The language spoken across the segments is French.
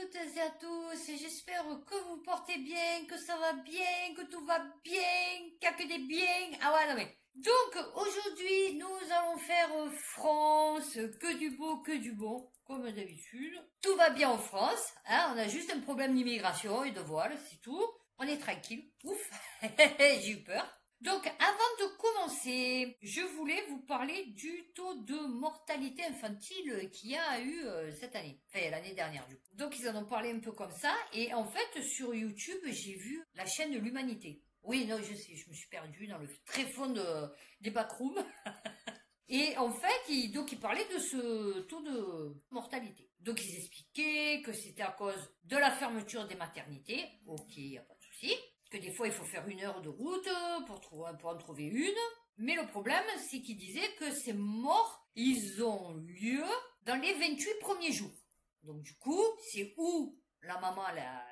toutes et à tous, et j'espère que vous portez bien, que ça va bien, que tout va bien, qu'il n'y a que des biens. Ah ouais, non mais... Donc, aujourd'hui, nous allons faire France, que du beau, que du bon, comme d'habitude. Tout va bien en France, hein, on a juste un problème d'immigration et de voile, c'est tout. On est tranquille. Ouf, j'ai eu peur. Donc, avant de commencer, je voulais vous parler du taux de mortalité infantile qu'il y a eu cette année, enfin l'année dernière du coup. Donc, ils en ont parlé un peu comme ça, et en fait, sur YouTube, j'ai vu la chaîne de l'Humanité. Oui, non, je sais, je me suis perdue dans le très fond des backrooms. Et en fait, ils parlaient de ce taux de mortalité. Donc, ils expliquaient que c'était à cause de la fermeture des maternités. Ok, y a pas de souci. Que des fois, il faut faire 1 heure de route pour en trouver une. Mais le problème, c'est qu'ils disaient que ces morts, ils ont lieu dans les 28 premiers jours. Donc, du coup, c'est où la maman,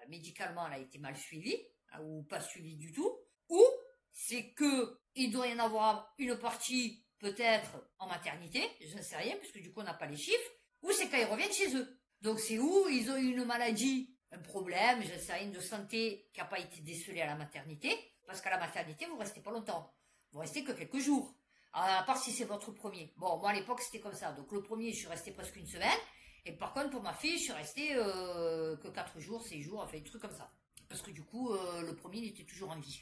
médicalement, elle a été mal suivie, ou pas suivie du tout, ou c'est que il doit y en avoir une partie peut-être en maternité, je ne sais rien, parce que du coup, on n'a pas les chiffres, ou c'est quand ils reviennent chez eux. Donc, c'est où ils ont eu une maladie, un problème, je ne sais rien, de santé qui n'a pas été décelé à la maternité, parce qu'à la maternité, vous restez pas longtemps. Vous restez que quelques jours. À part si c'est votre premier. Bon, moi, à l'époque, c'était comme ça. Donc, le premier, je suis restée presque 1 semaine. Et par contre, pour ma fille, je suis restée que 4 jours, 6 jours, enfin, des trucs comme ça. Parce que du coup, le premier, il était toujours en vie.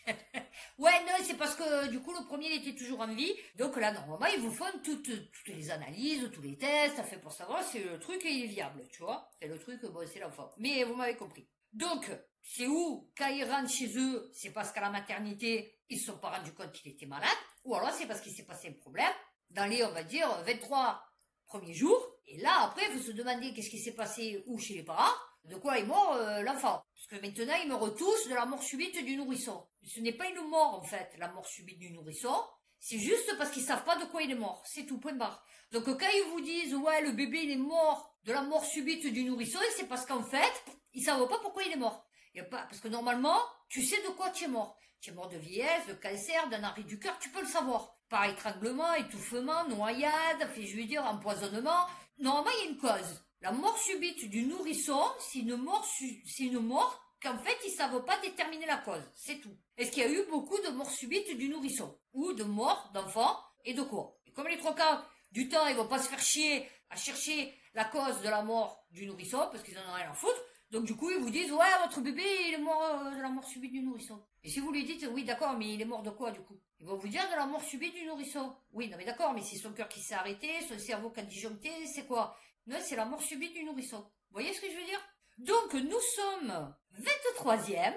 Ouais, non, c'est parce que du coup, le premier, il était toujours en vie. Donc là, normalement, ils vous font toutes les analyses, tous les tests, ça fait pour savoir si le truc est viable, tu vois. C'est le truc, bon, c'est l'enfant. Mais vous m'avez compris. Donc, c'est où, quand ils rentrent chez eux, c'est parce qu'à la maternité, ils se sont pas rendus compte qu'il était malade, ou alors c'est parce qu'il s'est passé un problème, dans les, on va dire, 23 premiers jours. Et là, après, il faut se demander qu'est-ce qui s'est passé où chez les parents, de quoi est mort l'enfant. Parce que maintenant, ils meurent tous de la mort subite du nourrisson. Ce n'est pas une mort, en fait, la mort subite du nourrisson. C'est juste parce qu'ils savent pas de quoi il est mort. C'est tout, point barre. Donc, quand ils vous disent, ouais, le bébé, il est mort de la mort subite du nourrisson, c'est parce qu'en fait, ils savent pas pourquoi il est mort. Parce que normalement, tu sais de quoi tu es mort. Tu es mort de vieillesse, de cancer, d'un arrêt du cœur, tu peux le savoir. Par étranglement, étouffement, noyade, je veux dire, empoisonnement. Normalement, il y a une cause. La mort subite du nourrisson, c'est une mort qu'en fait, ils savent pas déterminer la cause. C'est tout. Est-ce qu'il y a eu beaucoup de morts subites du nourrisson? Ou de morts d'enfants et de quoi? Et comme les 3 quarts du temps, ils vont pas se faire chier à chercher la cause de la mort du nourrisson, parce qu'ils en ont rien à foutre. Donc du coup, ils vous disent, ouais, votre bébé, il est mort de la mort subite du nourrisson. Et si vous lui dites, oui, d'accord, mais il est mort de quoi, du coup? Ils vont vous dire de la mort subite du nourrisson. Oui, non, mais d'accord, mais c'est son cœur qui s'est arrêté, son cerveau qui a disjoncté, c'est quoi? Non, c'est la mort subite du nourrisson. Vous voyez ce que je veux dire? Donc, nous sommes 23e.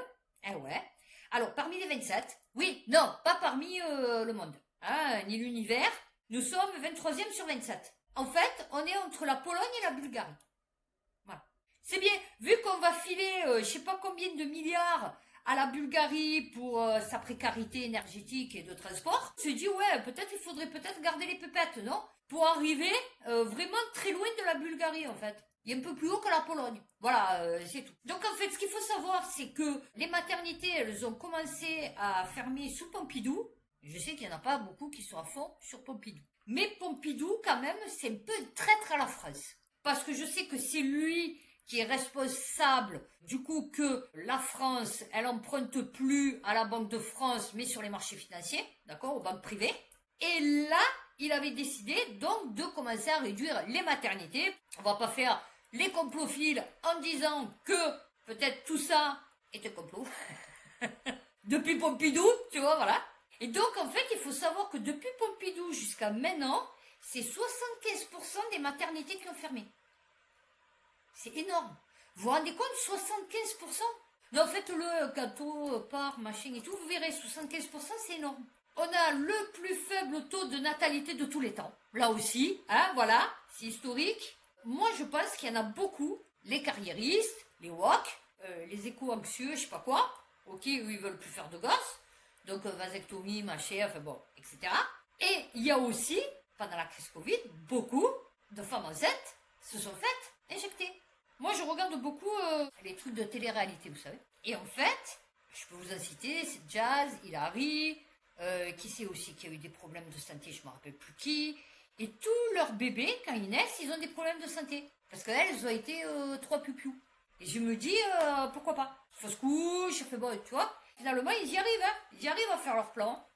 Eh ouais. Alors, parmi les 27, oui, non, pas parmi le monde, hein, ni l'univers. Nous sommes 23e sur 27. En fait, on est entre la Pologne et la Bulgarie. Voilà. C'est bien, vu qu'on va filer, je sais pas combien de milliards à la Bulgarie pour sa précarité énergétique et de transport, on se dit, ouais, peut-être il faudrait peut-être garder les pépettes, non? Pour arriver vraiment très loin de la Bulgarie, en fait. Il est un peu plus haut que la Pologne. Voilà, c'est tout. Donc, en fait, ce qu'il faut savoir, c'est que les maternités, elles ont commencé à fermer sous Pompidou. Je sais qu'il n'y en a pas beaucoup qui sont à fond sur Pompidou. Mais Pompidou, quand même, c'est un peu traître à la France. Parce que je sais que c'est lui qui est responsable du coup que la France, elle emprunte plus à la Banque de France, mais sur les marchés financiers, d'accord, aux banques privées. Et là, il avait décidé donc de commencer à réduire les maternités. On va pas faire les complophiles en disant que peut-être tout ça est un complot. Depuis Pompidou, tu vois, voilà. Et donc, en fait, il faut savoir que depuis Pompidou jusqu'à maintenant, c'est 75% des maternités qui ont fermé. C'est énorme. Vous vous rendez compte, 75%? Non, faites-le, gâteau, part, machin et tout, vous verrez, 75%, c'est énorme. On a le plus faible taux de natalité de tous les temps. Là aussi, hein, voilà, c'est historique. Moi, je pense qu'il y en a beaucoup. Les carriéristes, les WOC, les éco-anxieux, je sais pas quoi. Ok, eux, ils veulent plus faire de gosses. Donc, vasectomie, machin, enfin bon, etc. Et il y a aussi, pendant la crise Covid, beaucoup de femmes enceintes se sont faites injecter. Moi, je regarde beaucoup les trucs de télé-réalité, vous savez. Et en fait, je peux vous en citer, c'est Jazz, Hilary, qui sait aussi qu'il y a eu des problèmes de santé, je ne me rappelle plus qui. Et tous leurs bébés, quand ils naissent, ils ont des problèmes de santé. Parce qu'elles ont été 3 pupiou. Et je me dis, pourquoi pas? Fausse couche, ça fait bon, tu vois. Finalement, ils y arrivent, hein. Ils y arrivent à faire leur plan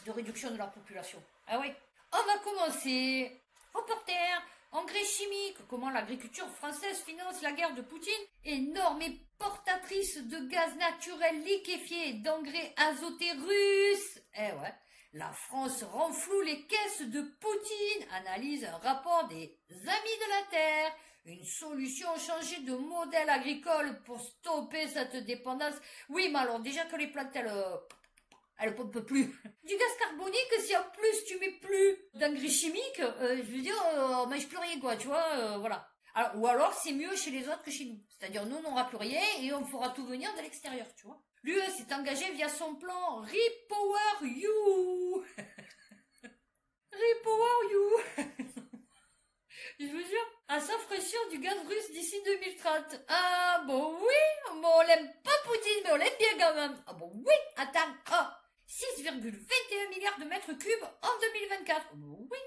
de réduction de la population. Ah oui. On va commencer. Reporter, engrais chimiques, comment l'agriculture française finance la guerre de Poutine. Énorme et portatrice de gaz naturel liquéfié et d'engrais azotés russes. Eh ouais. La France renfloue les caisses de Poutine, analyse un rapport des Amis de la Terre. Une solution, changer de modèle agricole pour stopper cette dépendance. Oui, mais alors déjà que les plantes, elles pompent plus. Du gaz carbonique, si en plus tu mets plus d'engrais chimiques, je veux dire, on mange plus rien, quoi, tu vois, voilà. Alors, ou alors c'est mieux chez les autres que chez nous. C'est-à-dire nous, on n'aura plus rien et on fera tout venir de l'extérieur, tu vois. L'UE s'est engagé via son plan Repower You. Repower You. Je vous jure, à s'affranchir du gaz russe d'ici 2030. Ah bon oui, bon on l'aime pas Poutine, mais on l'aime bien quand même. Ah bon oui, attends, 6,21 milliards de mètres cubes en 2024. Ah bon oui,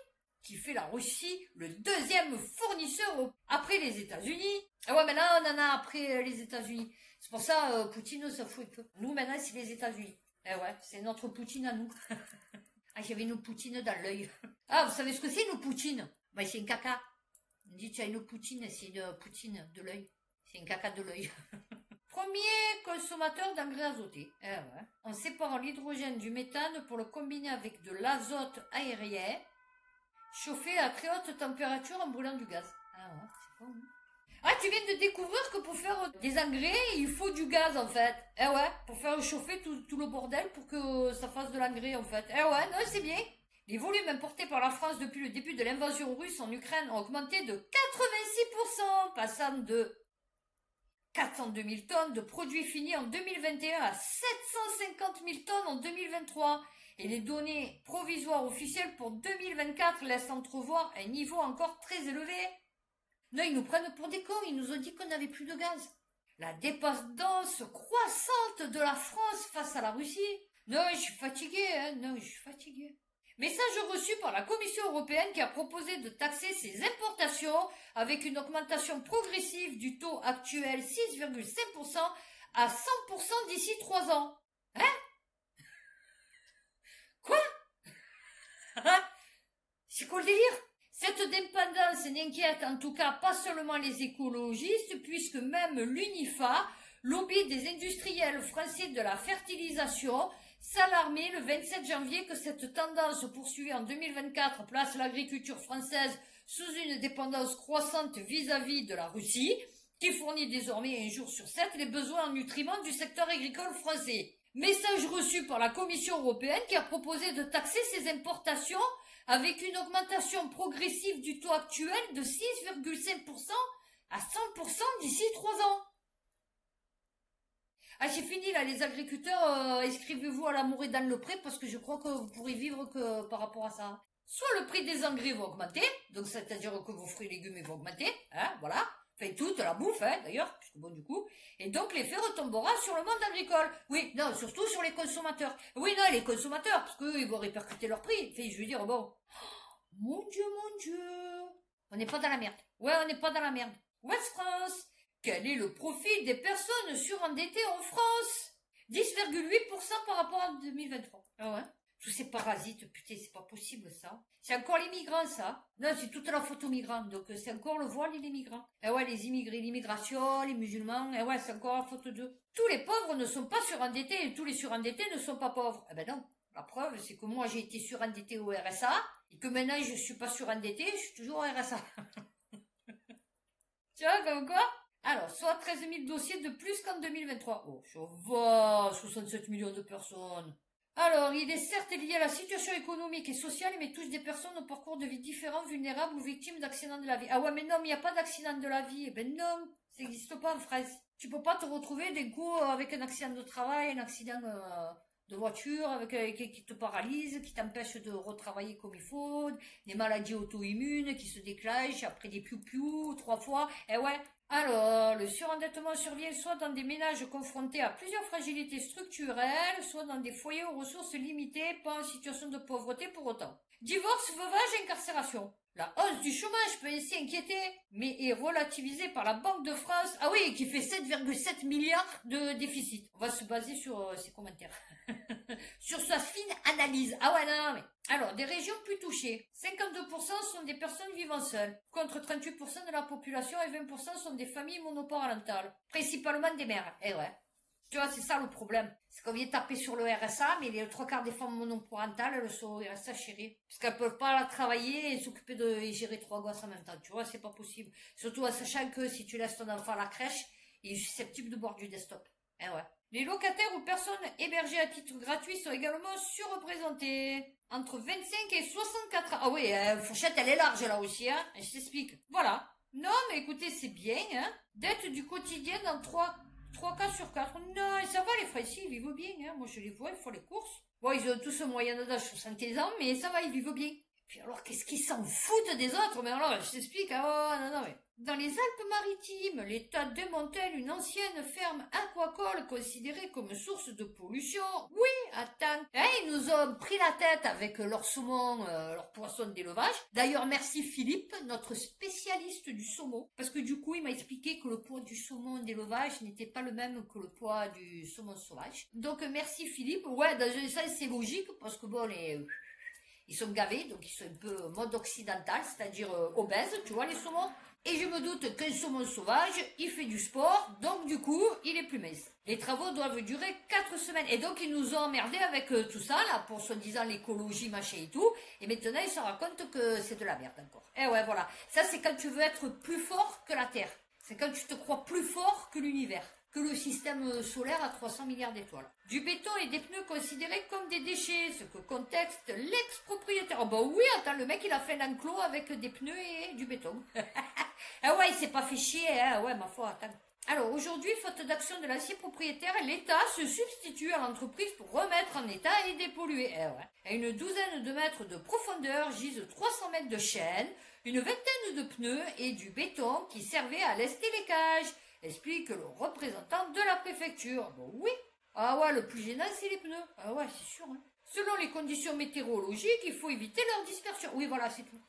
qui fait la Russie le deuxième fournisseur après les États-Unis. Ah ouais, mais là on en a après les États-Unis. C'est pour ça Poutine s'en fout un peu. Nous maintenant c'est les États-Unis. Eh ouais, c'est notre Poutine à nous. Ah, j'avais nos poutines dans l'œil. Ah, vous savez ce que c'est, nos poutines? Bah, c'est un caca. On dit, tu as une poutine, c'est une poutine de l'œil. C'est un caca de l'œil. Premier consommateur d'engrais azotés. Eh ouais. On sépare l'hydrogène du méthane pour le combiner avec de l'azote aérien, chauffé à très haute température en brûlant du gaz. Ah ouais, c'est bon, hein. Ah, tu viens de découvrir que pour faire des engrais, il faut du gaz, en fait. Eh ouais, pour faire chauffer tout le bordel pour que ça fasse de l'engrais, en fait. Eh ouais, non, c'est bien. Les volumes importés par la France depuis le début de l'invasion russe en Ukraine ont augmenté de 86%, passant de 402 000 tonnes de produits finis en 2021 à 750 000 tonnes en 2023. Et les données provisoires officielles pour 2024 laissent entrevoir un niveau encore très élevé. Non, ils nous prennent pour des cons, ils nous ont dit qu'on n'avait plus de gaz. La dépendance croissante de la France face à la Russie. Non, je suis fatiguée, hein, non, je suis fatiguée. Message reçu par la Commission européenne qui a proposé de taxer ses importations avec une augmentation progressive du taux actuel 6,5% à 100% d'ici 3 ans. Hein? Quoi? C'est quoi le délire? Cette dépendance n'inquiète en tout cas pas seulement les écologistes, puisque même l'UNIFA, lobby des industriels français de la fertilisation, s'alarmait le 27 janvier que cette tendance poursuivie en 2024 place l'agriculture française sous une dépendance croissante vis-à-vis de la Russie, qui fournit désormais un jour sur 7 les besoins en nutriments du secteur agricole français. Message reçu par la Commission européenne qui a proposé de taxer ces importations avec une augmentation progressive du taux actuel de 6,5% à 100% d'ici 3 ans. Ah, c'est fini là, les agriculteurs, inscrivez-vous à l'amour et dans le pré parce que je crois que vous pourrez vivre que par rapport à ça. Soit le prix des engrais va augmenter, donc c'est-à-dire que vos fruits et légumes vont augmenter, hein, voilà. Fait toute la bouffe, hein, d'ailleurs, puisque bon, du coup. Et donc, l'effet retombera sur le monde agricole. Oui, non, surtout sur les consommateurs. Oui, non, les consommateurs, parce qu'eux, ils vont répercuter leur prix. Fait, je veux dire, bon. Mon Dieu. On n'est pas dans la merde. Ouais, on n'est pas dans la merde. Ouest France. Quel est le profil des personnes surendettées en France? 10,8% par rapport à 2023. Ah ouais? Tous ces parasites, putain, c'est pas possible ça. C'est encore les migrants ça. Non, c'est toute la faute aux migrants. Donc c'est encore le voile et les migrants. Eh ouais, les immigrés, l'immigration, les musulmans, eh ouais, c'est encore la faute d'eux. Tous les pauvres ne sont pas surendettés et tous les surendettés ne sont pas pauvres. Eh ben non. La preuve, c'est que moi j'ai été surendetté au RSA et que maintenant je suis pas surendetté, je suis toujours au RSA. Tu vois, comme quoi? Alors, soit 13 000 dossiers de plus qu'en 2023. Oh, ça va, 67 millions de personnes. Alors, il est certes lié à la situation économique et sociale, mais touche des personnes au parcours de vie différents, vulnérables ou victimes d'accidents de la vie. Ah ouais, mais non, mais il n'y a pas d'accident de la vie. Eh ben non, ça n'existe pas en France. Tu peux pas te retrouver d'un coup avec un accident de travail, un accident de voiture, avec qui te paralyse, qui t'empêche de retravailler comme il faut, des maladies auto-immunes qui se déclenchent après des piou-piou 3 fois. Eh ouais. Alors, le surendettement survient soit dans des ménages confrontés à plusieurs fragilités structurelles, soit dans des foyers aux ressources limitées, pas en situation de pauvreté pour autant. Divorce, veuvage, incarcération. La hausse du chômage peut ainsi inquiéter, mais est relativisée par la Banque de France. Ah oui, qui fait 7,7 milliards de déficit. On va se baser sur ses commentaires. Sur sa fine analyse. Ah ouais, non, mais... Alors, des régions plus touchées. 52% sont des personnes vivant seules, contre 38% de la population et 20% sont des familles monoparentales. Principalement des mères. Eh ouais. Tu vois, c'est ça le problème. C'est qu'on vient taper sur le RSA, mais les 3 quarts des femmes monoparentales, elles sont au RSA chérie. Parce qu'elles peuvent pas travailler et s'occuper et gérer 3 gosses en même temps. Tu vois, c'est pas possible. Surtout en sachant que si tu laisses ton enfant à la crèche, il est susceptible de boire du desktop. Eh ouais. Les locataires ou personnes hébergées à titre gratuit sont également surreprésentés. Entre 25 et 64 ans. Ah oui, fourchette, elle est large là aussi, hein. Je t'explique. Voilà. Non, mais écoutez, c'est bien, hein. Dette du quotidien dans 3 cas sur 4. Non, ça va, les Français, ils vivent bien, hein. Moi, je les vois, ils font les courses. Bon, ils ont tous un moyen d'âge 70 ans, mais ça va, ils vivent bien. Puis alors, qu'est-ce qu'ils s'en foutent des autres? Mais alors, je t'explique, oh, non, mais... Dans les Alpes-Maritimes, l'État démantèle une ancienne ferme aquacole considérée comme source de pollution. Oui, attends. Ils nous ont pris la tête avec leur saumon, leur poisson d'élevage. D'ailleurs, merci Philippe, notre spécialiste du saumon. Parce que du coup, il m'a expliqué que le poids du saumon d'élevage n'était pas le même que le poids du saumon sauvage. Donc, merci Philippe. Ouais, dans un sens, c'est logique, parce que bon, ils sont gavés, donc ils sont un peu mode occidental, c'est-à-dire obèses, tu vois, les saumons. Et je me doute qu'un saumon sauvage, il fait du sport, donc du coup, il est plus mince. Les travaux doivent durer 4 semaines. Et donc, ils nous ont emmerdés avec tout ça, là, pour soi-disant l'écologie, machin et tout. Et maintenant, ils se rendent compte que c'est de la merde encore. Et ouais, voilà. Ça, c'est quand tu veux être plus fort que la Terre. C'est quand tu te crois plus fort que l'univers, que le système solaire à 300 milliards d'étoiles. Du béton et des pneus considérés comme des déchets, ce que contexte l'ex-propriétaire. Oh bah oui, attends, le mec il a fait l'enclos avec des pneus et du béton. Ah ouais, il s'est pas fait chier, hein, ouais, ma foi, attends. Alors aujourd'hui, faute d'action de l'ancien propriétaire, l'État se substitue à l'entreprise pour remettre en état et dépolluer. Eh ouais. À une douzaine de mètres de profondeur gisent 300 mètres de chaîne, une vingtaine de pneus et du béton qui servait à lester les cages, explique le représentant de la préfecture. Bon oui. Ah ouais, le plus gênant, c'est les pneus. Ah ouais, c'est sûr. Hein. Selon les conditions météorologiques, il faut éviter leur dispersion. Oui, voilà, c'est tout.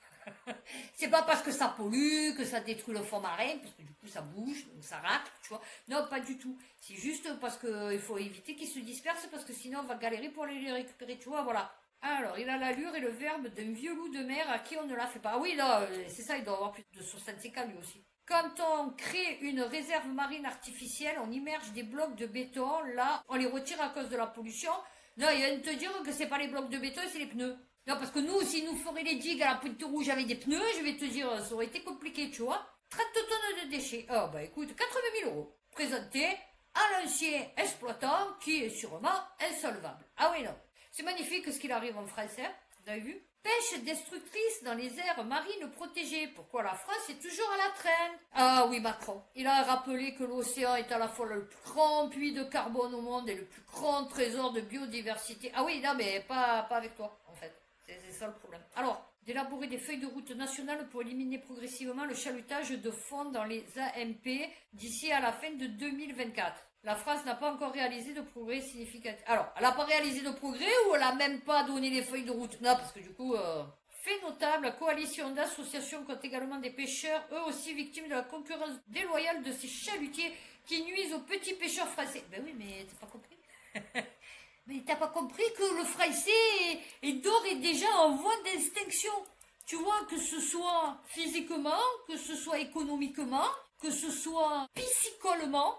C'est pas parce que ça pollue, que ça détruit le fond marin, parce que du coup ça bouge, donc ça racle, tu vois. Non, pas du tout. C'est juste parce qu'il faut éviter qu'ils se dispersent, parce que sinon on va galérer pour aller les récupérer, tu vois, voilà. Alors, il a l'allure et le verbe d'un vieux loup de mer à qui on ne la fait pas. Ah oui, non, c'est ça, il doit avoir plus de 65 ans lui aussi. Quand on crée une réserve marine artificielle, on immerge des blocs de béton, là, on les retire à cause de la pollution. Non, il vient de te dire que c'est pas les blocs de béton, c'est les pneus. Non, parce que nous, s'ils nous feraient les digues à la Pointe Rouge avec des pneus, je vais te dire, ça aurait été compliqué, tu vois. 30 tonnes de déchets. Oh, bah écoute, 80 000 euros. Présenté à l'ancien exploitant qui est sûrement insolvable. Ah oui, non. C'est magnifique ce qu'il arrive en français, vous avez vu? Pêche destructrice dans les aires marines protégées. Pourquoi la France est toujours à la traîne? Ah oui, Macron. Il a rappelé que l'océan est à la fois le plus grand puits de carbone au monde et le plus grand trésor de biodiversité. Ah oui, non, mais pas avec toi, en fait. C'est ça le problème. Alors, d'élaborer des feuilles de route nationales pour éliminer progressivement le chalutage de fond dans les AMP d'ici à la fin de 2024. La France n'a pas encore réalisé de progrès significatif. Alors, elle n'a pas réalisé de progrès ou elle n'a même pas donné les feuilles de route? Non, parce que du coup... Fait notable, la coalition d'associations compte également des pêcheurs, eux aussi victimes de la concurrence déloyale de ces chalutiers qui nuisent aux petits pêcheurs français. Ben oui, mais t'as pas compris? Mais t'as pas compris que le français est d'ores et déjà en voie d'extinction. Tu vois, que ce soit physiquement, que ce soit économiquement, que ce soit piscicolement,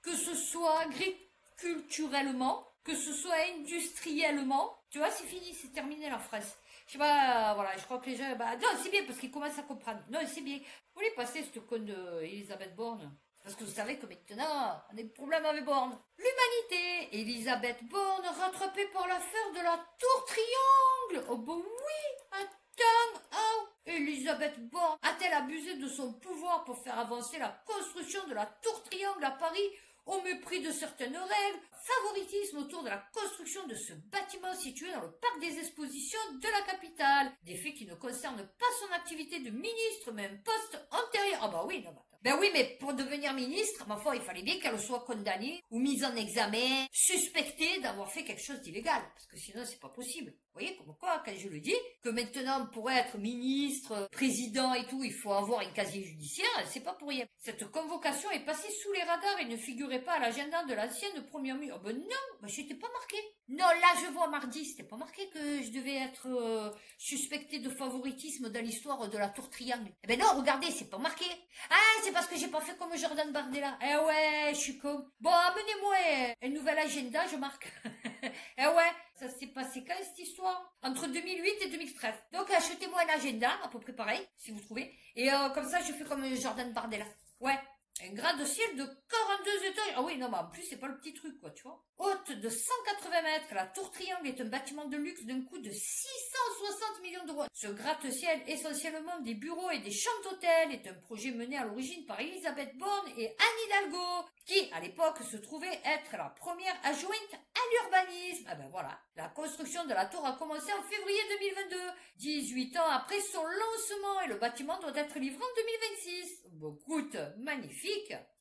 que ce soit agriculturellement, que ce soit industriellement. Tu vois, c'est fini, c'est terminé la France. Je sais pas, voilà, je crois que les gens... Bah, non, c'est bien, parce qu'ils commencent à comprendre. Non, c'est bien. Vous voulez passer ce con d'Elisabeth Borne? Parce que vous savez que maintenant, on a des problèmes avec Borne. L'humanité. Elisabeth Borne rattrapée par l'affaire de la tour triangle. Oh bah oui, attends, oh. Elisabeth Borne a-t-elle abusé de son pouvoir pour faire avancer la construction de la tour triangle à Paris au mépris de certaines règles? Favoritisme autour de la construction de ce bâtiment situé dans le parc des expositions de la capitale. Des faits qui ne concernent pas son activité de ministre, mais un poste antérieur. Ah bah oui, non, bah, Ben oui, mais pour devenir ministre, ma foi, il fallait bien qu'elle soit condamnée ou mise en examen, suspectée d'avoir fait quelque chose d'illégal. Parce que sinon, c'est pas possible. Vous voyez, comme quoi, quand je le dis, que maintenant, pour être ministre, président et tout, il faut avoir un casier judiciaire, c'est pas pour rien. Cette convocation est passée sous les radars et ne figurait pas à l'agenda de l'ancienne première ministre. Oh ben non, ben j'étais pas marqué. Non, là, je vois mardi, c'était pas marqué que je devais être suspectée de favoritisme dans l'histoire de la tour triangle. Eh ben non, regardez, c'est pas marqué. Ah, c'est parce que j'ai pas fait comme Jordan Bardella. Eh ouais, je suis con. Bon, amenez-moi un nouvel agenda, je marque. Eh ouais, ça s'est passé quand cette histoire? Entre 2008 et 2013. Donc achetez-moi un agenda, à peu près pareil, si vous trouvez. Et comme ça, je fais comme Jordan Bardella. Ouais. Un gratte-ciel de 42 étages. Ah oui, non, mais en plus, c'est pas le petit truc, quoi, tu vois. Haute de 180 mètres, la tour triangle est un bâtiment de luxe d'un coût de 660 millions d'euros. Ce gratte-ciel, essentiellement des bureaux et des chambres d'hôtel, est un projet mené à l'origine par Elisabeth Borne et Anne Hidalgo, qui, à l'époque, se trouvait être la première adjointe à l'urbanisme. Ah ben voilà. La construction de la tour a commencé en février 2022, 18 ans après son lancement, et le bâtiment doit être livré en 2026. Bon, écoute, magnifique.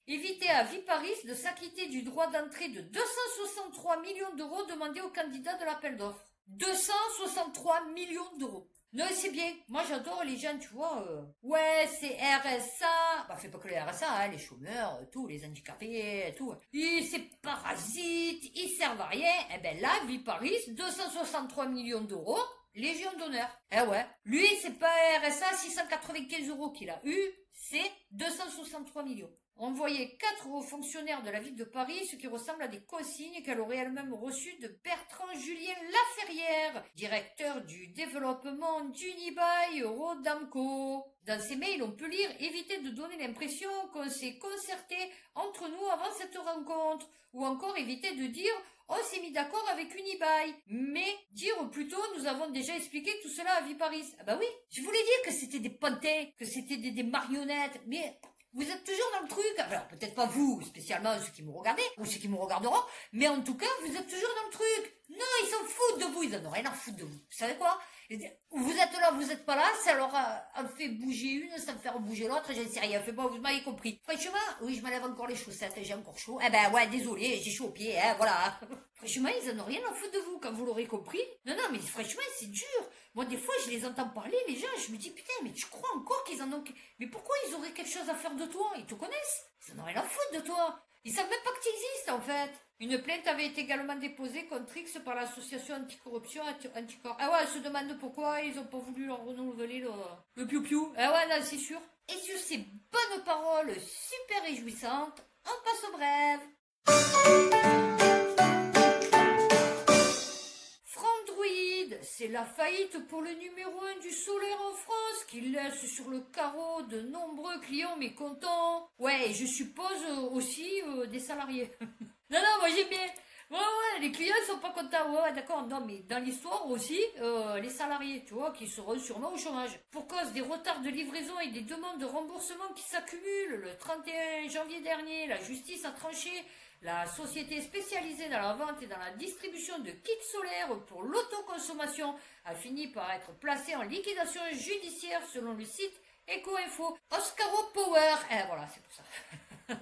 Éviter à Viparis de s'acquitter du droit d'entrée de 263 millions d'euros demandés aux candidats de l'appel d'offres. 263 millions d'euros. Non, c'est bien. Moi, j'adore les gens, tu vois. Ouais, c'est RSA. Bah, fais pas que le RSA, hein, les chômeurs, tous les handicapés, tout. C'est parasites, ils servent à rien. Eh ben là, Viparis, 263 millions d'euros. Légion d'honneur. Eh ouais. Lui, c'est pas RSA 695 euros qu'il a eu, c'est 263 millions. On voyait 4 hauts fonctionnaires de la ville de Paris, ce qui ressemble à des consignes qu'elle aurait elle-même reçues de Bertrand Julien Laferrière, directeur du développement d'Unibail Rodamco. Dans ces mails, on peut lire « Éviter de donner l'impression qu'on s'est concerté entre nous avant cette rencontre » ou encore « Éviter de dire « On s'est mis d'accord avec Unibail », mais dire plutôt « Nous avons déjà expliqué tout cela à Viparis ». Ah bah oui, je voulais dire que c'était des pantins, que c'était des marionnettes, mais... Vous êtes toujours dans le truc, alors peut-être pas vous, spécialement ceux qui me regardez, ou ceux qui me regarderont, mais en tout cas, vous êtes toujours dans le truc. Non, ils s'en foutent de vous, ils en ont rien à foutre de vous. Vous savez quoi? Vous êtes là, vous êtes pas là, ça leur a fait bouger une, ça me fait bouger l'autre, j'en sais rien, fait pas, vous m'avez compris. Franchement, oui, je m'enlève encore les chaussettes, j'ai encore chaud. Eh ben ouais, désolé, j'ai chaud aux pieds, hein, voilà. Franchement, ils en ont rien à foutre de vous, quand vous l'aurez compris. Non, non, mais franchement, c'est dur. Moi, des fois, je les entends parler, les gens, je me dis, putain, mais tu crois encore qu'ils en ont... Mais pourquoi ils auraient quelque chose à faire de toi? Ils te connaissent. Ils en ont rien à foutre de toi. Ils savent même pas que tu existes, en fait. Une plainte avait été également déposée contre X par l'association anticorruption Anticorps. Ah ouais, elle se demande pourquoi ils ont pas voulu leur renouveler le piou-piou. Ah ouais, là, c'est sûr. Et sur ces bonnes paroles super réjouissantes, on passe au brève. C'est la faillite pour le numéro 1 du solaire en France qui laisse sur le carreau de nombreux clients mécontents. Ouais, et je suppose aussi des salariés. Non, non, moi j'aime bien. Ouais, les clients ils sont pas contents. Ouais, d'accord. Non, mais dans l'histoire aussi, les salariés, tu vois, qui seront sûrement au chômage. Pour cause des retards de livraison et des demandes de remboursement qui s'accumulent, le 31 janvier dernier, la justice a tranché. La société spécialisée dans la vente et dans la distribution de kits solaires pour l'autoconsommation a fini par être placée en liquidation judiciaire selon le site Ecoinfo. Oscaro Power. Voilà, c'est pour ça.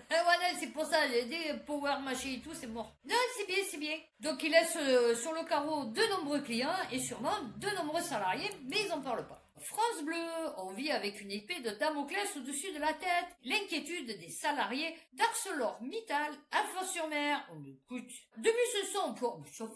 Voilà, c'est pour ça, j'ai dit Power machin et tout, c'est mort. Non, c'est bien, c'est bien. Donc il laisse sur le carreau de nombreux clients et sûrement de nombreux salariés, mais ils n'en parlent pas. France Bleu, on vit avec une épée de Damoclès au-dessus de la tête. L'inquiétude des salariés d'ArcelorMittal à Fos-sur-Mer. On écoute. Depuis ce son, ça va,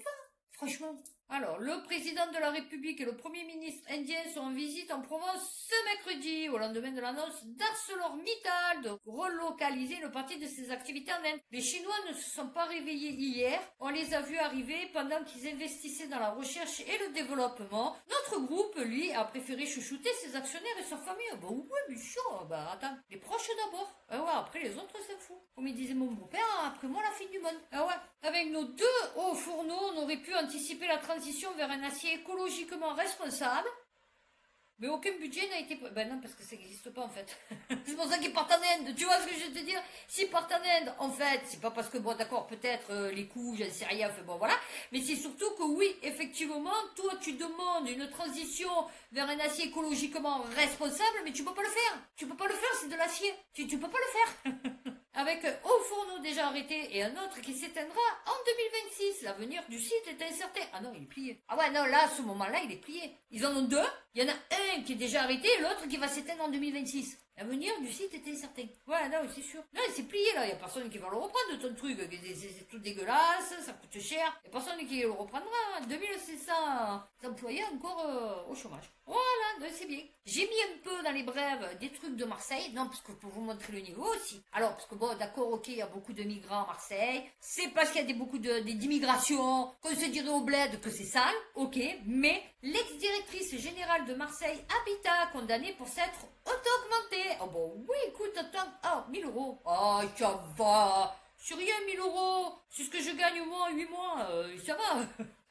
franchement. Alors, le président de la République et le premier ministre indien sont en visite en Provence ce mercredi, au lendemain de l'annonce d'ArcelorMittal de relocaliser une partie de ses activités en Inde. Les Chinois ne se sont pas réveillés hier, on les a vus arriver pendant qu'ils investissaient dans la recherche et le développement. Notre groupe, lui, a préféré chouchouter ses actionnaires et sa famille. Bah ouais, mais chaud, attends, les proches d'abord. Ah ouais, après les autres, c'est fou. Comme il disait mon beau-père, après moi la fin du monde. Ah ouais, avec nos 2 hauts fourneaux, on aurait pu anticiper la transition vers un acier écologiquement responsable. Mais aucun budget n'a été... Ben non, parce que ça n'existe pas en fait. C'est pour ça qu'ils partent en Inde. Tu vois ce que je veux te dire? S'ils partent en Inde, en fait, c'est pas parce que, bon d'accord, peut-être les coûts, j'en sais rien, enfin bon voilà. Mais c'est surtout que oui, effectivement, toi tu demandes une transition vers un acier écologiquement responsable, mais tu peux pas le faire. Tu peux pas le faire, c'est de l'acier. Tu peux pas le faire. Avec un haut fourneau déjà arrêté et un autre qui s'éteindra en 2026. L'avenir du site est incertain. Ah non, il est plié. Ah ouais, non, là, à ce moment-là, il est plié. Ils en ont deux. Il y en a un qui est déjà arrêté et l'autre qui va s'éteindre en 2026. L'avenir du site est incertain. Voilà, non, c'est sûr. Non, c'est plié, là. Il n'y a personne qui va le reprendre, ton truc. C'est tout dégueulasse, ça coûte cher. Il n'y a personne qui le reprendra. 2700 employés encore au chômage. Voilà, donc c'est bien. J'ai mis un peu dans les brèves des trucs de Marseille. Non, parce que pour vous montrer le niveau aussi. Alors, parce que bon, d'accord, ok, il y a beaucoup de migrants à Marseille. C'est parce qu'il y a beaucoup d'immigration qu'on se dirait au bled que c'est sale. Ok, mais l'ex-directrice générale de Marseille Habitat condamnée pour s'être auto-augmentée. Oh bon, oui, écoute, attends. Oh, 1000 euros. Oh, ça va. C'est rien, 1000 euros. C'est ce que je gagne au moins 8 mois. Ça va.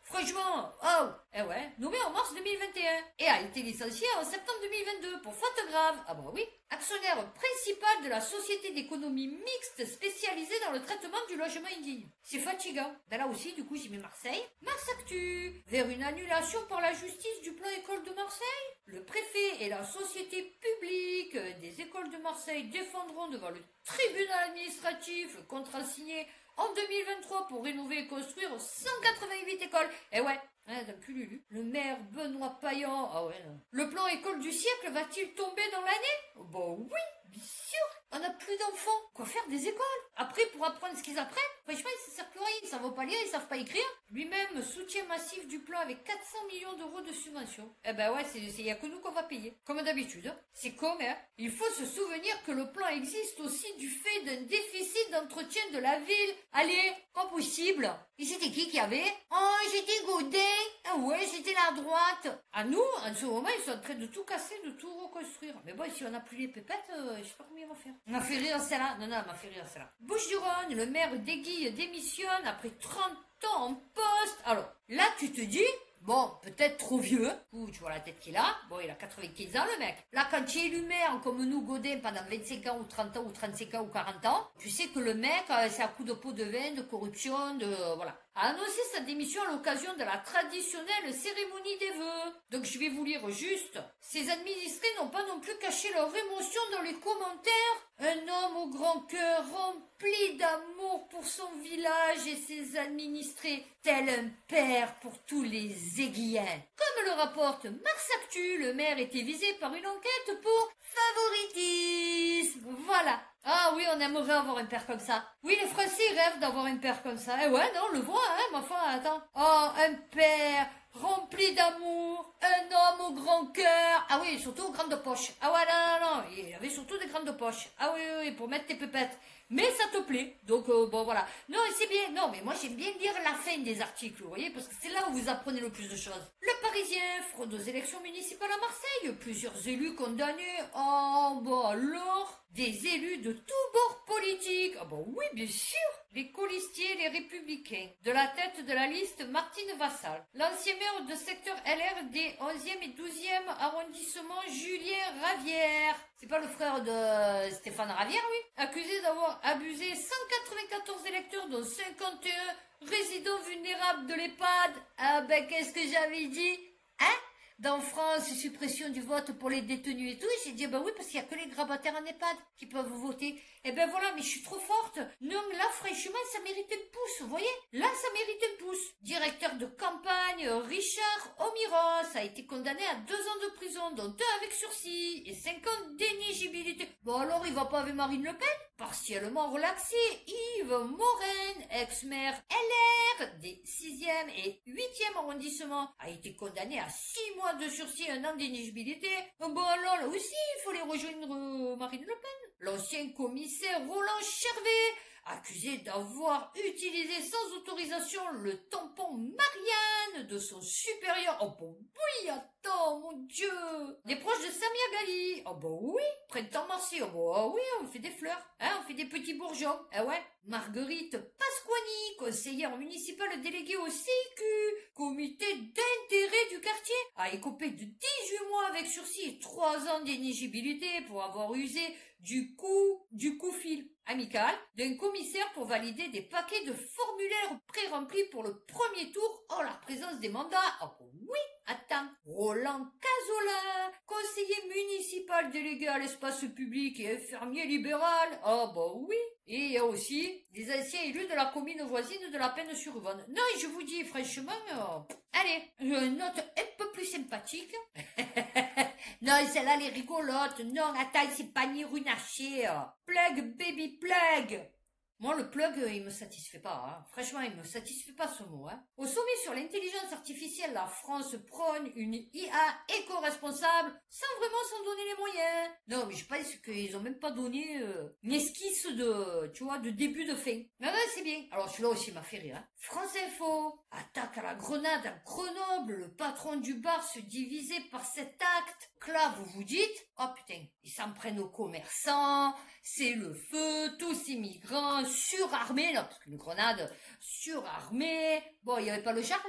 Franchement, oh, eh ouais, nommée en mars 2021 et a été licenciée en septembre 2022 pour faute grave. Ah bah oui, actionnaire principal de la société d'économie mixte spécialisée dans le traitement du logement indigne. C'est fatigant. Là aussi, du coup, j'ai mis Marseille. Mars Actu, vers une annulation par la justice du plan école de Marseille. Le préfet et la société publique des écoles de Marseille défendront devant le tribunal administratif le contrat signé en 2023 pour rénover et construire 188 écoles. Eh ouais, d'un cululu. Le maire Benoît Payan, ah ouais, non. Le plan école du siècle va-t-il tomber dans l'année? Bon oui, bien sûr. On n'a plus d'enfants. Quoi faire des écoles? Après, pour apprendre ce qu'ils apprennent, franchement, ils ne savent plus rien. Ils ne savent pas lire, ils ne savent pas écrire. Lui-même, soutien massif du plan avec 400 millions d'euros de subventions. Eh ben ouais, il n'y a que nous qu'on va payer. Comme d'habitude. C'est comme, hein. Il faut se souvenir que le plan existe aussi du fait d'un déficit d'entretien de la ville. Allez, pas possible. Et c'était qui avait? Oh, j'étais Godet. Ah ouais, c'était la droite. À nous, en ce moment, ils sont en train de tout casser, de tout reconstruire. Mais bon, si on n'a plus les pépettes, je sais pas comment ils vont faire. On m'a fait rire celle-là. Non, m'a fait rire celle-là. Bouches-du-Rhône, le maire d'Aiguille démissionne après 30 ans en poste. Alors, là, tu te dis, bon, peut-être trop vieux. Ouh, tu vois la tête qu'il a. Bon, il a 95 ans, le mec. Là, quand tu es élu maire, comme nous, Godin, pendant 25 ans, ou 30 ans, ou 35 ans, ou 40 ans, tu sais que le mec, c'est un coup de pot de vin, de corruption, voilà. A annoncé sa démission à l'occasion de la traditionnelle cérémonie des vœux. Donc, je vais vous lire juste. Ses administrés n'ont pas non plus caché leur émotion dans les commentaires. Un homme au grand cœur rempli d'amour pour son village et ses administrés, tel un père pour tous les Aiguillens. Comme le rapporte Mars Actu, le maire était visé par une enquête pour favoritisme. Voilà. Ah oui, on aimerait avoir un père comme ça. Oui, les Français rêvent d'avoir un père comme ça. Eh ouais, non, on le voit, hein, ma foi, attends. Oh, un père rempli d'amour, un homme au grand cœur. Ah oui, surtout aux grandes poches. Ah ouais, non, il avait surtout des grandes poches. Ah oui, pour mettre tes pépettes. Mais ça te plaît, donc bon voilà. Non, c'est bien, non, mais moi j'aime bien lire la fin des articles, vous voyez, parce que c'est là où vous apprenez le plus de choses. Le Parisien, fraude aux élections municipales à Marseille, plusieurs élus condamnés. Oh, bah alors, des élus de tous bords politiques. Ah bah oui, bien sûr. Les colistiers, les républicains. De la tête de la liste, Martine Vassal. L'ancien maire de secteur LR des 11e et 12e arrondissement, Julien Ravière. C'est pas le frère de Stéphane Ravière, lui? Accusé d'avoir abusé 194 électeurs, dont 51 résidents vulnérables de l'EHPAD. Ah ben, qu'est-ce que j'avais dit? Hein? Dans France, suppression du vote pour les détenus et tout, j'ai dit, bah oui, parce qu'il n'y a que les grabataires en EHPAD qui peuvent voter. Et ben voilà, mais je suis trop forte. Non, là, franchement, ça mérite un pouce, vous voyez? Là, ça mérite un pouce. Directeur de campagne, Richard Omiros, a été condamné à 2 ans de prison, dont 2 avec sursis et 5 ans d'éligibilité. Bon alors, il va pas avec Marine Le Pen? Partiellement relaxé, Yves Morin, ex-maire LR des 6e et 8e arrondissements, a été condamné à 6 mois de sursis et 1 an d'éligibilité. Bon alors, là aussi, il faut les rejoindre Marine Le Pen. L'ancien commissaire Roland Chervet accusé d'avoir utilisé sans autorisation le tampon Marianne de son supérieur. Oh bon oui, attends, mon Dieu. Des proches de Samia Ghali. Oh bon oui. Printemps Marcy. Oh bon oui, on fait des fleurs. Hein, on fait des petits bourgeons. Ah ouais. Marguerite Pasquani, conseillère municipale déléguée au CIQ, comité d'intérêt du quartier, a écopé de 18 mois avec sursis et 3 ans d'inéligibilité pour avoir usé du coup fil amical d'un commissaire pour valider des paquets de formulaires pré-remplis pour le premier tour en la présence des mandats. Oh oui, attends. Roland Cazola, conseiller municipal délégué à l'espace public et infirmier libéral. Oh bah oui. Et il y a aussi des anciens élus de la commune voisine de la Peine-sur-Yvonne. Non, je vous dis franchement, allez, une note un peu plus sympathique. Non, celle-là, elle est rigolote. Non, attends, c'est pas ni runaché. Plug, baby, plug. Moi, le plug, il me satisfait pas. Hein. Franchement, il me satisfait pas ce mot. Hein. Au sommet sur l'intelligence artificielle, la France prône une IA éco-responsable sans vraiment s'en donner les moyens. Non, mais je pense qu'ils ont même pas donné une esquisse de, tu vois, de début de fin. Mais ouais, c'est bien. Alors, celui-là aussi m'a fait rire. Hein. France Info. Attaque à la grenade à Grenoble. Le patron du bar se divisait par cet acte. Que là, vous vous dites, oh putain, ils s'en prennent aux commerçants, c'est le feu, tous ces migrants surarmés, là, parce qu'une grenade surarmée. Bon, il n'y avait pas le Charles?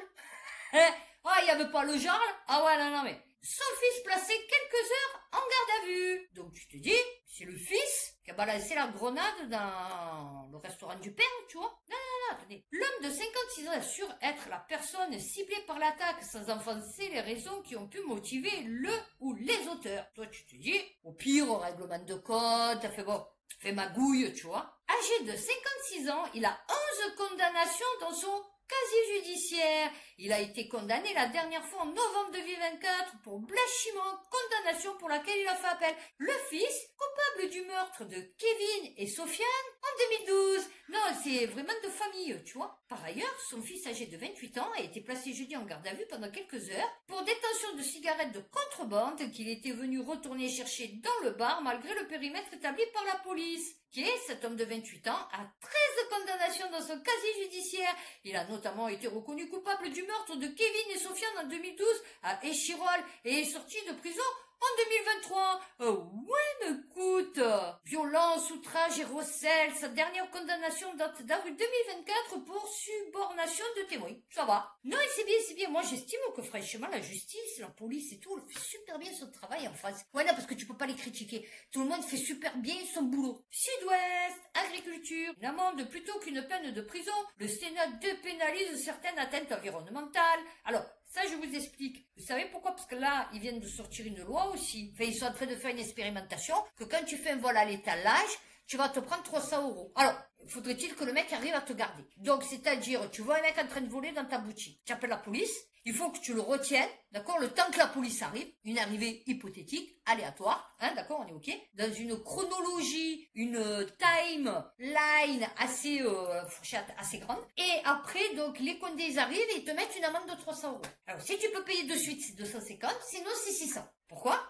Ah, il n'y avait pas le Charles? Ah ouais, non, mais... Son fils placé quelques heures en garde à vue. Donc tu te dis, c'est le fils qui a balancé la grenade dans le restaurant du père, tu vois. Non, attendez. L'homme de 56 ans assure être la personne ciblée par l'attaque sans enfoncer les raisons qui ont pu motiver le ou les auteurs. Toi, tu te dis, au pire, au règlement de compte, t'as fait bon, fait magouille, tu vois. Âgé de 56 ans, il a 11 condamnations dans son casier judiciaire. Il a été condamné la dernière fois en novembre 2024 pour blanchiment, condamnation pour laquelle il a fait appel. Le fils, coupable du meurtre de Kevin et Sofiane en 2012. Non, c'est vraiment de famille, tu vois. Par ailleurs, son fils âgé de 28 ans a été placé jeudi en garde à vue pendant quelques heures pour détention de cigarettes de contrebande qu'il était venu retourner chercher dans le bar malgré le périmètre établi par la police. Qui est, cet homme de 28 ans, a 13 condamnations dans son casier judiciaire. Il a notamment été reconnu coupable du meurtre de Kevin et Sofiane en 2012 à Échirol et est sorti de prison en 2023. Oh ouais, mais écoute, violence, outrage et recel. Sa dernière condamnation date d'avril 2024 pour subornation de témoins. Ça va. Non, et c'est bien. Moi, j'estime que franchement, la justice, la police et tout, elle fait super bien son travail en France. Ouais, non, parce que tu peux pas les critiquer. Tout le monde fait super bien son boulot. Sud-Ouest, agriculture, une amende plutôt qu'une peine de prison. Le Sénat dépénalise certaines atteintes environnementales. Alors, ça, je vous explique. Vous savez pourquoi? Parce que là, ils viennent de sortir une loi aussi. Enfin, ils sont en train de faire une expérimentation que quand tu fais un vol à l'étalage, tu vas te prendre 300 €. Alors, faudrait-il que le mec arrive à te garder. Donc, c'est-à-dire, tu vois un mec en train de voler dans ta boutique. Tu appelles la police. Il faut que tu le retiennes, d'accord, le temps que la police arrive, une arrivée hypothétique, aléatoire, hein, d'accord, on est ok, dans une chronologie, une timeline assez fourchette, assez grande, et après, donc, les condés arrivent et ils te mettent une amende de 300 €. Alors, si tu peux payer de suite, c'est 250, sinon c'est 600. Pourquoi?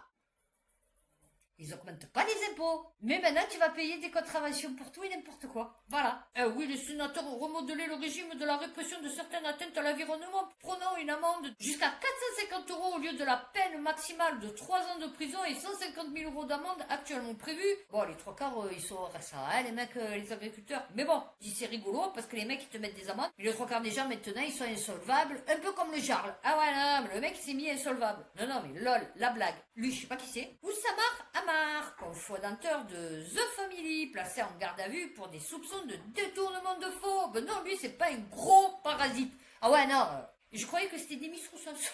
Ils augmentent pas les impôts. Mais maintenant, tu vas payer des contraventions pour tout et n'importe quoi. Voilà. Oui, les sénateurs ont remodelé le régime de la répression de certaines atteintes à l'environnement, prenant une amende jusqu'à 450 € au lieu de la peine maximale de 3 ans de prison et 150 000 € d'amende actuellement prévue. Bon, les trois quarts, ils sont au RSA, hein, les mecs, les agriculteurs. Mais bon, je dis c'est rigolo parce que les mecs, ils te mettent des amendes. Mais les trois quarts des gens, maintenant, ils sont insolvables. Un peu comme le Charles. Ah ouais, non, mais le mec, il s'est mis insolvable. Non, mais lol, la blague. Lui, je sais pas qui c'est. Oussama Amar, cofondateur de The Family, placé en garde à vue pour des soupçons de détournement de fonds. Ben non, lui, c'est pas un gros parasite. Ah ouais, non, je croyais que c'était Demis Roussos.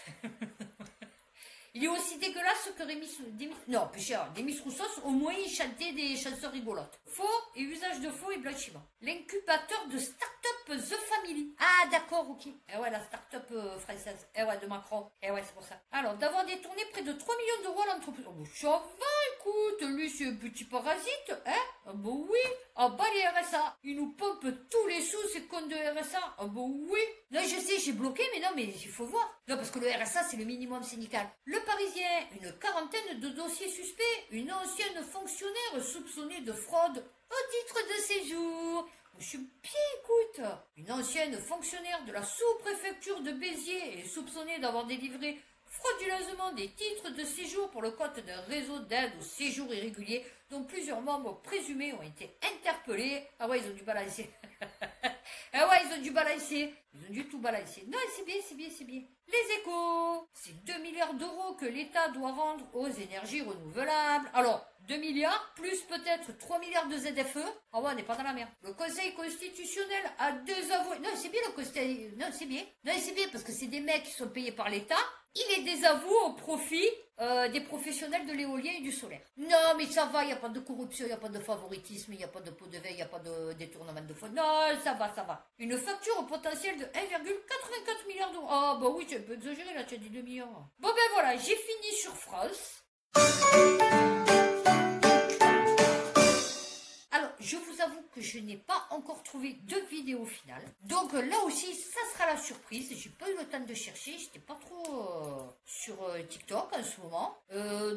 Il est aussi dégueulasse que non, plus cher, Demis Roussos, au moins il chantait des chansons rigolotes. Faux et usage de faux et blanchiment. L'incubateur de start-up The Family. Ah, d'accord, ok. Eh ouais, la start-up française. Eh ouais, de Macron. Eh ouais, c'est pour ça. Alors, d'avoir détourné près de 3 millions d'euros à l'entreprise. Oh, ça va, écoute, lui, c'est un petit parasite, hein? Ah bon, oui. Ah bah, les RSA. Il nous pompe tous les sous, ces cons de RSA. Ah bon, oui. Non, je sais, j'ai bloqué, mais non, mais il faut voir. Non, parce que le RSA, c'est le minimum syndical. Le Parisien, une quarantaine de dossiers suspects. Une ancienne fonctionnaire soupçonnée de fraude au titre de séjour. Je suis bien, écoute. Une ancienne fonctionnaire de la sous-préfecture de Béziers est soupçonnée d'avoir délivré frauduleusement des titres de séjour pour le compte d'un réseau d'aide au séjour irrégulier dont plusieurs membres présumés ont été interpellés. Ah ouais, ils ont dû balancer. Ah ouais, ils ont dû balancer. Ils ont dû tout balancer. Non, c'est bien, c'est bien, c'est bien. Les Échos. C'est 2 milliards d'euros que l'État doit rendre aux énergies renouvelables. Alors, 2 milliards, plus peut-être 3 milliards de ZFE. Ah ouais, on n'est pas dans la merde. Le Conseil constitutionnel a désavoué. Non, c'est bien le Conseil. Non, c'est bien. Non, c'est bien parce que c'est des mecs qui sont payés par l'État. Il les désavoue au profit des professionnels de l'éolien et du solaire. Non, mais ça va, il n'y a pas de corruption, il n'y a pas de favoritisme, il n'y a pas de pot de vin, il n'y a pas de détournement de fonds. Non, ça va, ça va. Une facture au potentiel de 1,84 milliard d'euros. Ah bah oui, tu es un peu exagéré là, tu as dit 2 milliards. Bon ben voilà, j'ai fini sur France. Alors, je vous avoue que je n'ai pas encore trouvé de vidéo finale. Donc là aussi, ça sera la surprise. J'ai pas eu le temps de chercher. J'étais pas trop sur TikTok en ce moment.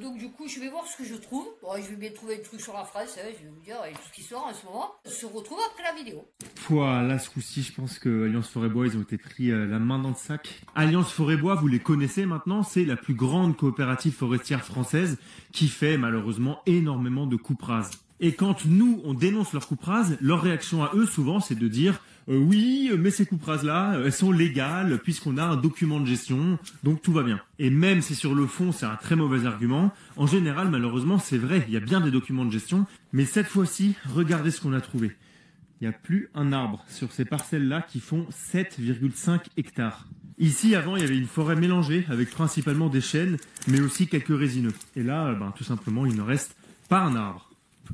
Donc du coup, je vais voir ce que je trouve. Bon, je vais bien trouver un truc sur la France. Hein, je vais vous dire, et tout ce qui sort en ce moment. On se retrouve après la vidéo. Pouah, là, ce coup-ci, je pense que Alliance Forêt-Bois, ils ont été pris la main dans le sac. Alliance Forêt-Bois, vous les connaissez maintenant, c'est la plus grande coopérative forestière française qui fait malheureusement énormément de coupes rases. Et quand nous, on dénonce leurs coupes rases, leur réaction à eux, souvent, c'est de dire oui, mais ces coupes rases-là, elles sont légales puisqu'on a un document de gestion, donc tout va bien. Et même si sur le fond, c'est un très mauvais argument, en général, malheureusement, c'est vrai, il y a bien des documents de gestion, mais cette fois-ci, regardez ce qu'on a trouvé. Il n'y a plus un arbre sur ces parcelles-là qui font 7,5 hectares. Ici, avant, il y avait une forêt mélangée avec principalement des chênes, mais aussi quelques résineux. Et là, tout simplement, il ne reste pas un arbre.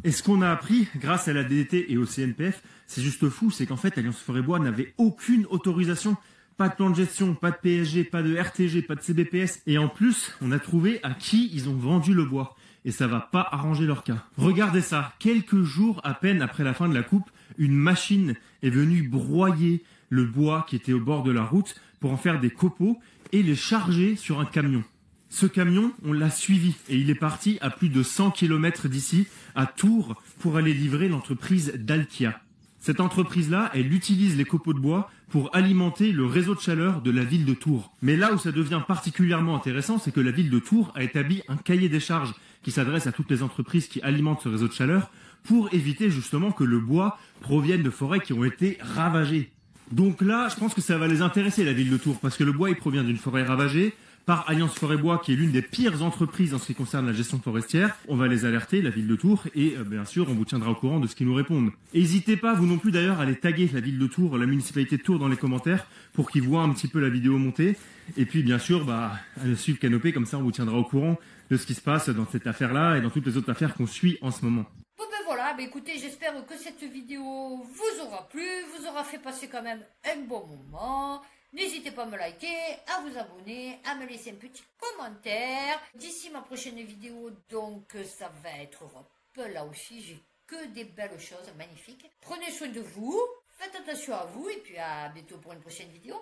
Et ce qu'on a appris grâce à la DDT et au CNPF, c'est juste fou, c'est qu'en fait, Alliance Forêt-Bois n'avait aucune autorisation. Pas de plan de gestion, pas de PSG, pas de RTG, pas de CBPS. Et en plus, on a trouvé à qui ils ont vendu le bois. Et ça va pas arranger leur cas. Regardez ça, quelques jours à peine après la fin de la coupe, une machine est venue broyer le bois qui était au bord de la route pour en faire des copeaux et les charger sur un camion. Ce camion, on l'a suivi et il est parti à plus de 100 km d'ici, à Tours, pour aller livrer l'entreprise Dalkia. Cette entreprise-là, elle utilise les copeaux de bois pour alimenter le réseau de chaleur de la ville de Tours. Mais là où ça devient particulièrement intéressant, c'est que la ville de Tours a établi un cahier des charges qui s'adresse à toutes les entreprises qui alimentent ce réseau de chaleur pour éviter justement que le bois provienne de forêts qui ont été ravagées. Donc là, je pense que ça va les intéresser, la ville de Tours, parce que le bois, il provient d'une forêt ravagée, par Alliance Forêt-Bois, qui est l'une des pires entreprises en ce qui concerne la gestion forestière. On va les alerter, la ville de Tours, et bien sûr, on vous tiendra au courant de ce qu'ils nous répondent. N'hésitez pas, vous non plus d'ailleurs, à aller taguer la ville de Tours, la municipalité de Tours dans les commentaires, pour qu'ils voient un petit peu la vidéo monter. Et puis, bien sûr, à suivre Canopé, comme ça, on vous tiendra au courant de ce qui se passe dans cette affaire-là et dans toutes les autres affaires qu'on suit en ce moment. Bon ben voilà, écoutez, j'espère que cette vidéo vous aura plu, vous aura fait passer quand même un bon moment. N'hésitez pas à me liker, à vous abonner, à me laisser un petit commentaire. D'ici ma prochaine vidéo, donc ça va être Europe. Là aussi, j'ai que des belles choses magnifiques. Prenez soin de vous, faites attention à vous et puis à bientôt pour une prochaine vidéo.